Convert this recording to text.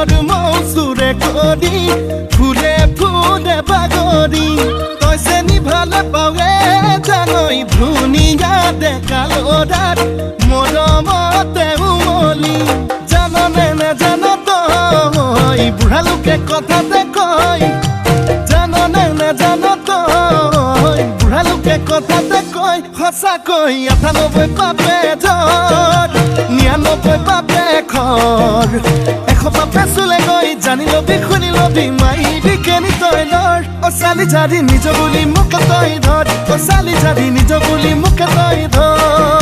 তোৰ মৌসুৰে কৰি ফুলে ফুলে বাগৰি তই চেনি ভালে পাৱে জানই ধুনীয়া দেখালো ৰাত মৰমতে উমলি জাননে নাজানো তই বুঢ়া লোকে কথাতে কয় জাননে নাজানো তই বুঢ়া লোকে কথাতে কয় সঁচাকৈ ৯৮ পাপে ধৰ ৯৯ পাপে খৰ ১০০ পাপে চুলে গৈ জানি লবি শুনি লবি মাইবি কেনি তই লৰ অ চালি জাৰি নিজ বুলি মোক তই ধৰ অ চালি জাৰি নিজ বুলি মোক তই ধৰ